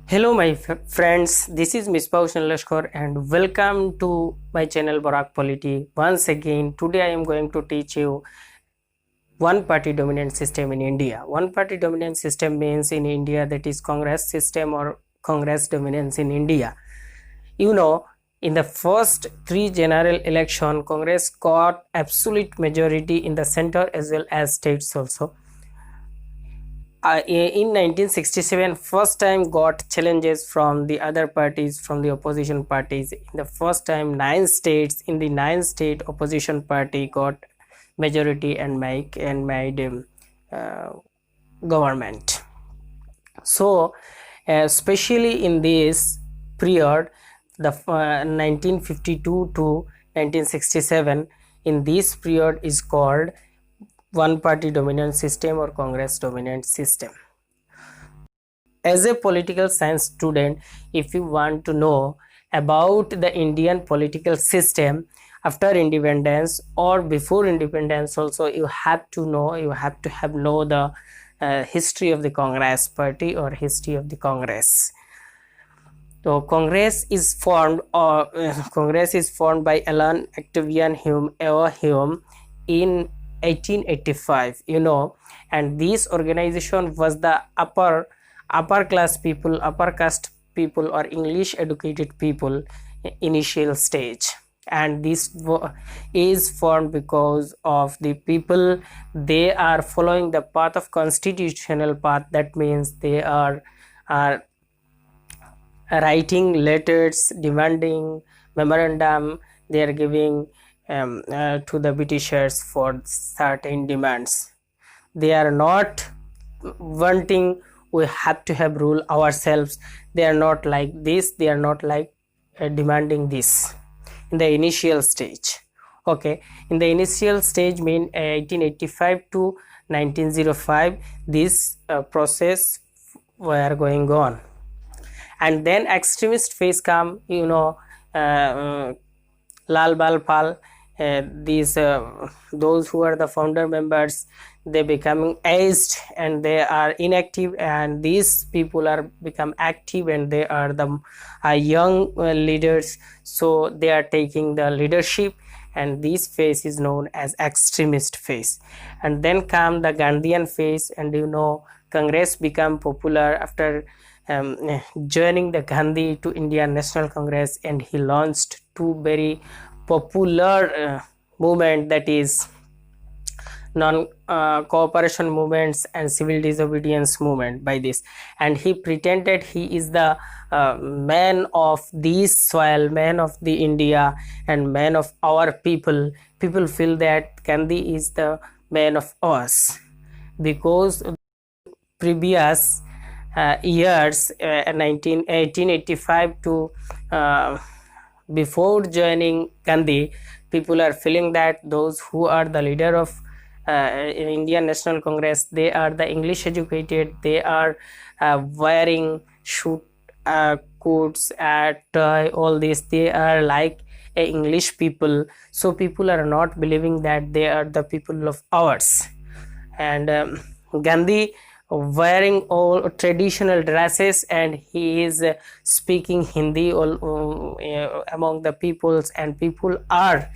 Hello my friends, this is Ms. Lashkar and welcome to my channel Barak Polity. Once again, today I am going to teach you one party dominant system in India. One party dominant system means in India, that is Congress system or Congress dominance in India. You know, in the first three general election, Congress got absolute majority in the center as well as states also. In 1967, first time got challenges from the other parties, from the opposition parties. In the first time, 9 states, in the 9 state opposition party got majority and made government. So especially in this period, the 1952 to 1967, in this period is called one party dominant system or Congress dominant system. As a political science student, if you want to know about the Indian political system after independence or before independence also, you have to know the history of the Congress party or history of the Congress. So Congress is formed by Alan Octavian Hume in 1885, and this organization was the upper class people, upper caste people or English educated people initial stage. And this is formed because of the people, they are following the path of constitutional path. That means they are writing letters, demanding memorandum, they are giving to the Britishers for certain demands. They are not wanting we have to have rule ourselves. They are not like this, they are not like demanding this in the initial stage. Okay, in the initial stage mean 1885 to 1905, this process were going on. And then extremist phase come, Lal Bal Pal, those who are the founder members, they becoming aged and they are inactive, and these people are become active and they are the young leaders, so they are taking the leadership, and this phase is known as extremist phase. And then come the Gandhian phase, and Congress become popular after joining the Gandhi to Indian National Congress, and he launched two very popular movement, that is non-cooperation movements and civil disobedience movement by this. And he pretended he is the man of this soil, man of the India and man of our people. People feel that Gandhi is the man of us because previous years, 1885 to before joining Gandhi, people are feeling that those who are the leader of Indian National Congress, they are the English educated, they are wearing suit, coats, tie, all this, they are like English people. So people are not believing that they are the people of ours. And Gandhi wearing all traditional dresses, and he is speaking Hindi all among the peoples, and people are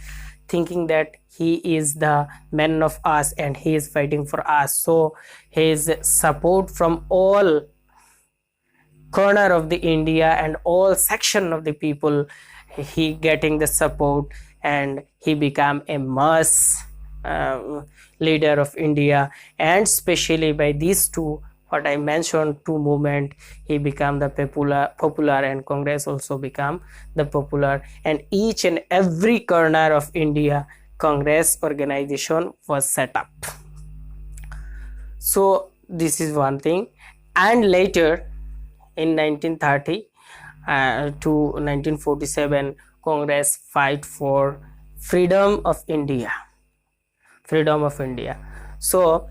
thinking that he is the man of us and he is fighting for us. So his support from all corner of the India and all section of the people, he getting the support, and he become a mass leader of India. And especially by these two, what I mentioned, two movement, he become the popular, and Congress also become the popular, and each and every corner of India Congress organization was set up. So this is one thing. And later in 1930 to 1947, Congress fight for freedom of India. So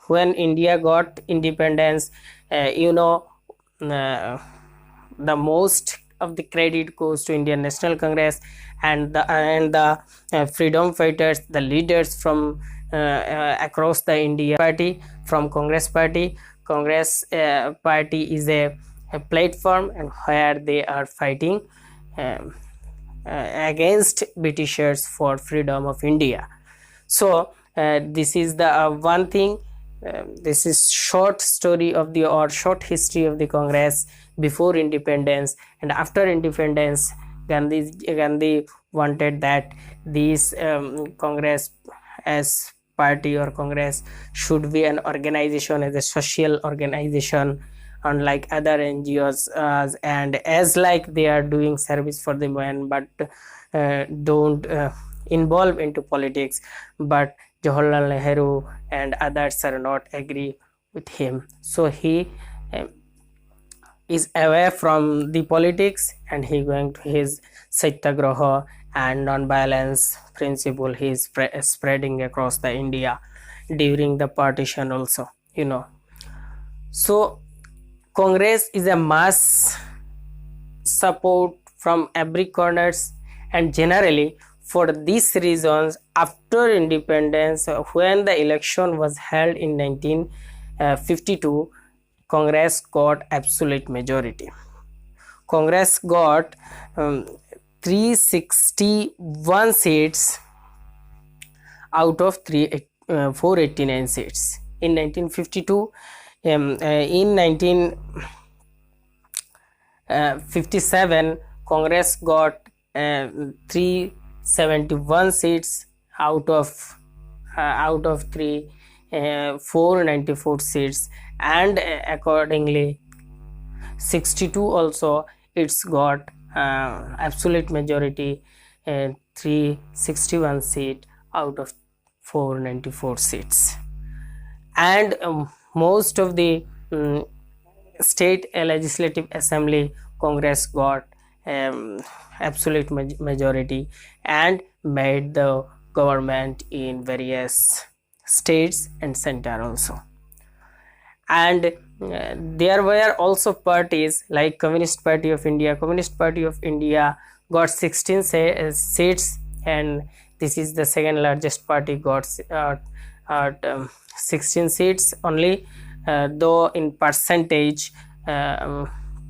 when India got independence, the most of the credit goes to Indian National Congress, and the freedom fighters, the leaders from across the India party, from Congress party. Congress party is a platform and where they are fighting um, against Britishers for freedom of India. So this is the one thing. This is short story of the or short history of the Congress before independence and after independence. Gandhi wanted that this Congress as party or Congress should be an organization, as a social organization, unlike other NGOs, and as like they are doing service for the man, but don't involve into politics. But Jawaharlal Nehru and others are not agree with him, so he is away from the politics and he going to his satyagraha and non-violence principle he is spreading across the India during the partition also, so Congress is a mass support from every corners, and generally for these reasons after independence, when the election was held in 1952, Congress got absolute majority. Congress got 361 seats out of 489 seats in 1952. In 1957, Congress got 371 seats out of 494 seats, and accordingly 62 also it's got absolute majority, 361 seat out of 494 seats, and most of the state legislative assembly Congress got absolute majority and made the government in various states and center also. And there were also parties like Communist Party of India. Communist Party of India got 16 seats, and this is the second largest party, got 16 seats only, though in percentage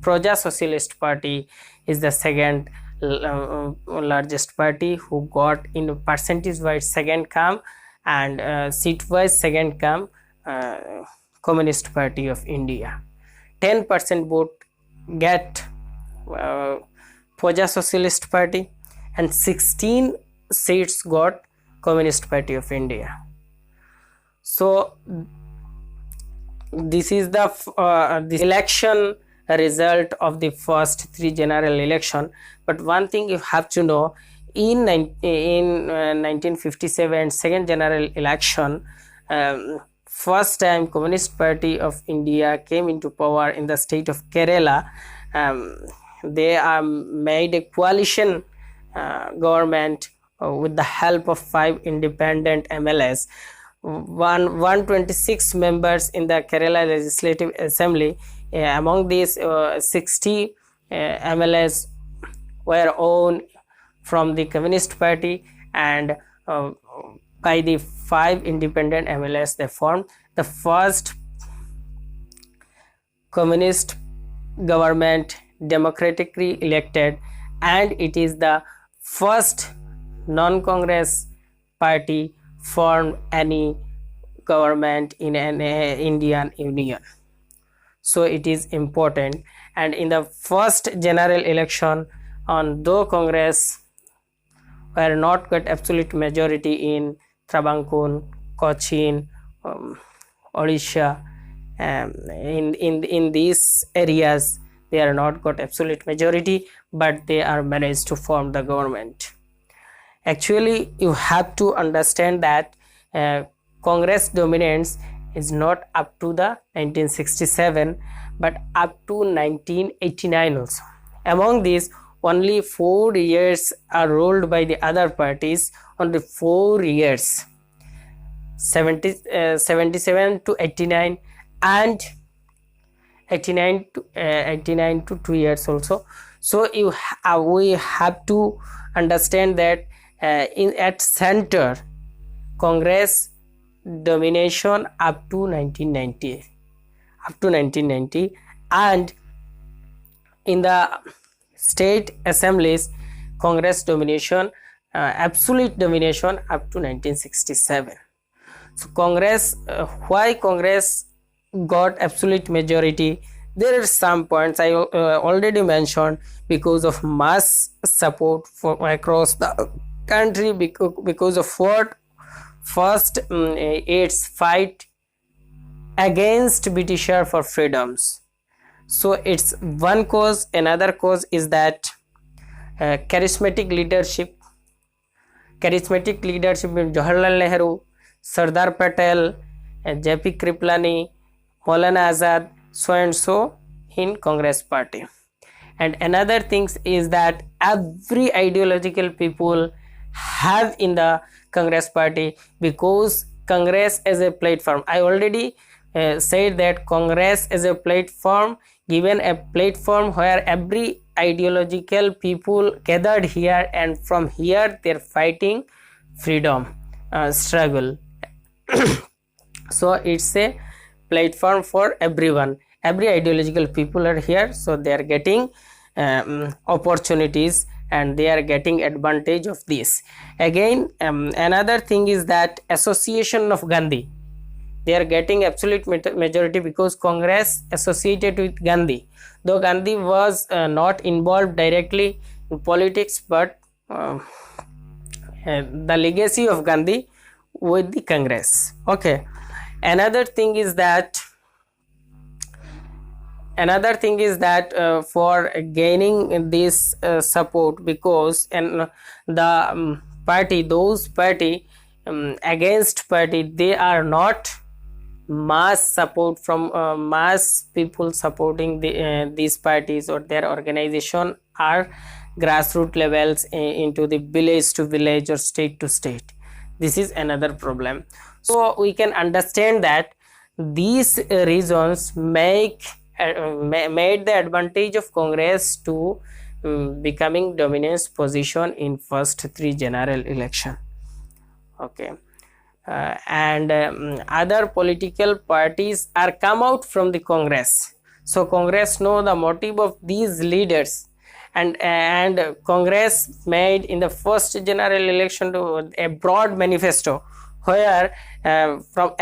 Socialist Party is the second largest party, who got in percentage wise second come, and seat wise second come Communist Party of India. 10% vote get Socialist Party, and 16 seats got Communist Party of India. So this is the election result of the first three general election. But one thing you have to know, in 1957 second general election, first time Communist Party of India came into power in the state of Kerala. They made a coalition government with the help of 5 independent MLAs. 126 members in the Kerala Legislative Assembly. Among these, 60 MLAs were owned from the Communist Party, and by the 5 independent MLAs they formed the first communist government, democratically elected, and it is the first non-Congress party formed any government in an Indian Union. So it is important. And in the first general election, though Congress were not got absolute majority in Travancore, Cochin, Odisha, in these areas they are not got absolute majority, but they are managed to form the government. Actually, you have to understand that Congress dominance is not up to the 1967, but up to 1989 also. Among these, only 4 years are ruled by the other parties, only 4 years, 77 to 89, and 89 to 2 years also. So we have to understand that at center, Congress domination up to 1990, and in the state assemblies, Congress domination, absolute domination up to 1967. So Congress, why Congress got absolute majority? There are some points I already mentioned, because of mass support for across the country, because of what? First, its fight against Britisher for freedoms. So it's one cause. Another cause is that charismatic leadership in Jawaharlal Nehru, Sardar Patel, J.P. Kriplani, Maulana Azad, so and so in Congress party. And another thing is that every ideological people have in the Congress party, because Congress as a platform, I already said that Congress as a platform, given a platform where every ideological people gathered here, and from here they're fighting freedom struggle. So it's a platform for everyone, every ideological people are here, so they are getting opportunities and they are getting advantage of this. Again, another thing is that association of Gandhi, they are getting absolute majority because Congress associated with Gandhi, though Gandhi was not involved directly in politics, but the legacy of Gandhi with the Congress. Okay, another thing is that for gaining this support, because the party, those party against party, they are not mass support from mass people supporting these parties or their organization, are grassroots levels into the village to village or state to state. This is another problem. So we can understand that these reasons made the advantage of Congress to becoming dominance position in first 3 general election. Okay. And other political parties are come out from the Congress, so Congress know the motive of these leaders, and Congress made in the first general election to a broad manifesto where from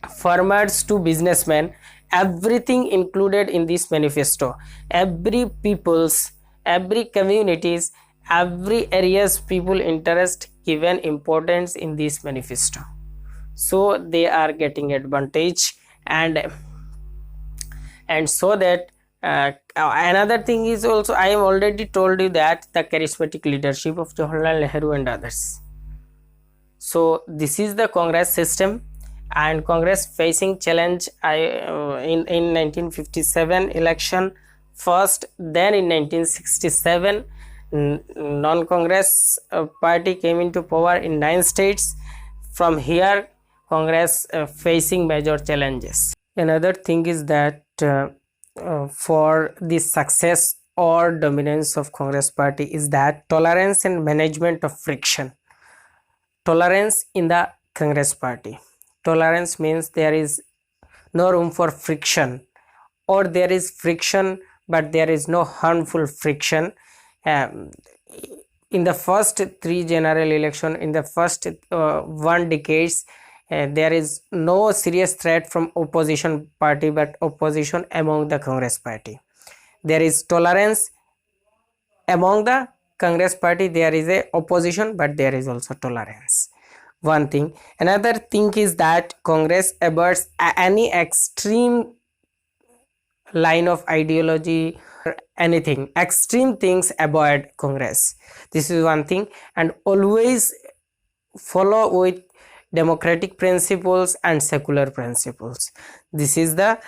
farmers to businessmen, everything included in this manifesto, every peoples, every communities, every areas people interest given importance in this manifesto, so they are getting advantage. And so that another thing is also, I have already told you that the charismatic leadership of Jawaharlal Nehru and others. So this is the Congress system, and Congress facing challenge in 1957 election first, then in 1967 non-Congress party came into power in 9 states. From here Congress facing major challenges. Another thing is that for the success or dominance of Congress party is that tolerance and management of friction. Tolerance in the Congress party, tolerance means there is no room for friction, or there is friction but there is no harmful friction. In the first 3 general election, in the first 1 decades, there is no serious threat from opposition party but opposition among the Congress party. There is tolerance among the Congress party, there is a opposition but there is also tolerance. One thing. Another thing is that Congress averts any extreme line of ideology, anything extreme things, avoid Congress. This is one thing. And always follow with democratic principles and secular principles. This is the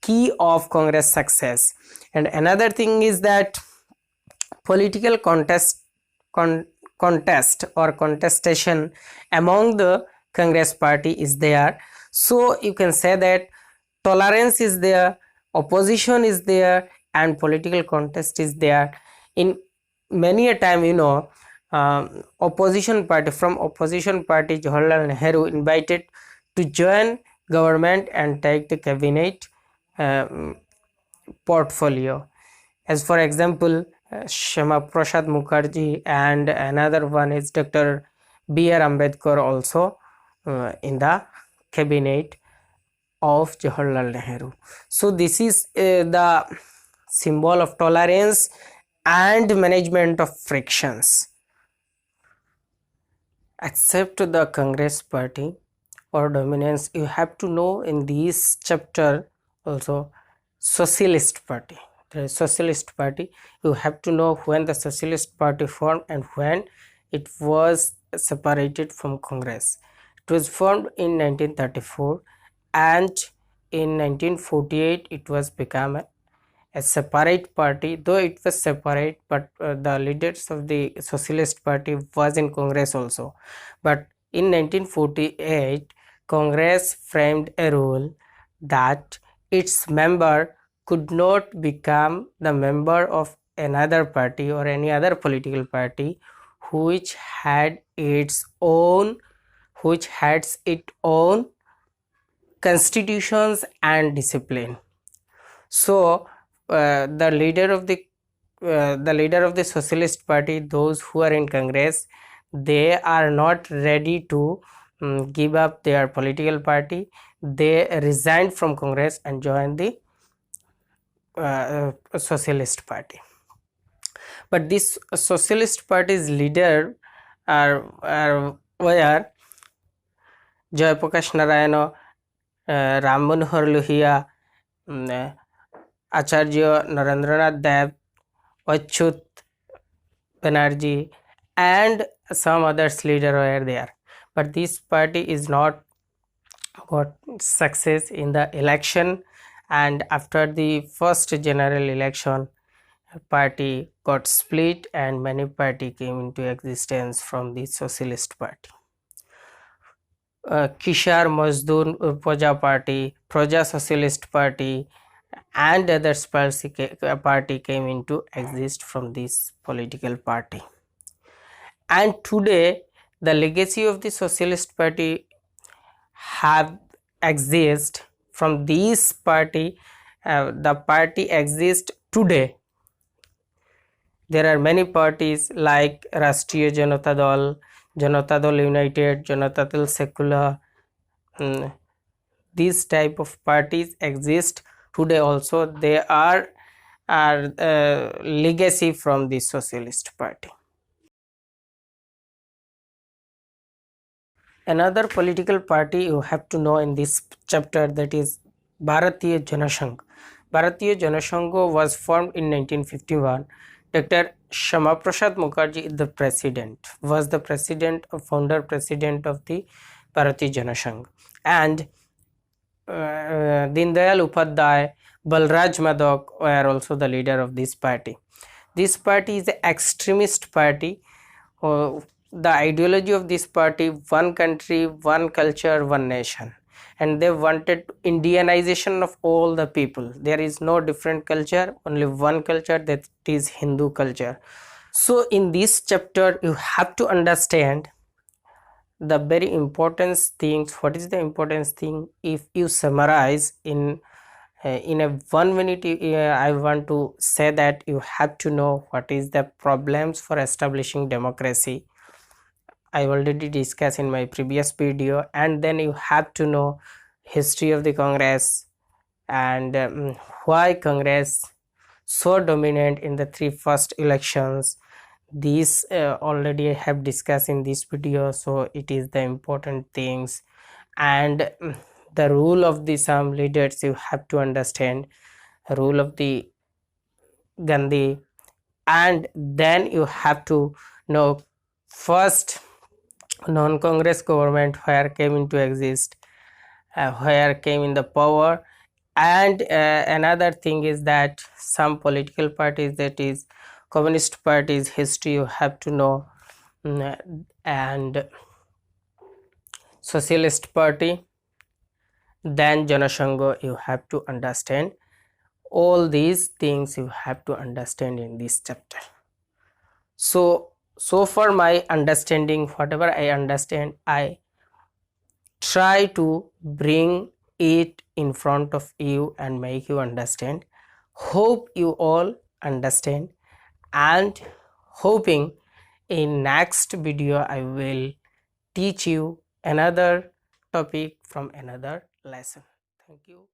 key of Congress success. And another thing is that political contest or contestation among the Congress party is there. So you can say that tolerance is there, opposition is there, and political contest is there. In many a time, opposition party, Jawaharlal Nehru invited to join government and take the cabinet portfolio. As for example, Shama Prasad Mukherjee, and another one is Dr. B.R. Ambedkar also in the cabinet of Jawaharlal Nehru. So this is the symbol of tolerance and management of frictions. Except the Congress party or dominance, you have to know in this chapter also Socialist Party. The Socialist Party, you have to know when the Socialist Party formed and when it was separated from Congress. It was formed in 1934 and in 1948 it was become a separate party, though it was separate, but the leaders of the Socialist Party was in Congress also. But in 1948 Congress framed a rule that its member could not become the member of another party or any other political party which had its own constitutions and discipline. So the leader of the Socialist Party, those who are in Congress, they are not ready to give up their political party. They resigned from Congress and joined the Socialist Party. But this Socialist Party's leader were Jayaprakash Narayana, Ram Manohar Lohia, Acharya Narendranath Dev, Achyut Banerjee, and some others leader were there. But this party is not got success in the election, and after the first general election party got split and many party came into existence from the Socialist Party. Kishar Mazdoor Praja Party, Praja Socialist Party, and others party came into exist from this political party. And today the legacy of the Socialist Party have exist from this party. The party exists today. There are many parties like Rashtriya Janata Dal United, Janata Dal Secular. These type of parties exist today also. They are legacy from the Socialist Party. Another political party you have to know in this chapter, that is Bharatiya Janasangh. Bharatiya Janasangh was formed in 1951. Dr. Shama Prasad Mukherjee is the president, was the president, founder president of the Bharatiya Janasangh, and Dindayal Upadhyay, Balraj Madhok were also the leader of this party. This party is an extremist party. The ideology of this party: one country, one culture, one nation, and they wanted Indianization of all the people. There is no different culture, only one culture, that is Hindu culture. So in this chapter you have to understand the very important things. What is the important thing? If you summarize in a 1 minute, I want to say that you have to know what is the problems for establishing democracy. I already discussed in my previous video. And then you have to know history of the Congress and why Congress so dominant in the 3 first elections. These already I have discussed in this video, so it is the important things. And the rule of the some leaders you have to understand, rule of the Gandhi. And then you have to know first non-Congress government where came into exist, where came in the power. And another thing is that some political parties, that is Communist parties history you have to know, and Socialist Party, then Janasangh you have to understand. All these things you have to understand in this chapter. So far my understanding, whatever I understand, I try to bring it in front of you and make you understand Hope you all understand, and hoping in next video I will teach you another topic from another lesson. Thank you.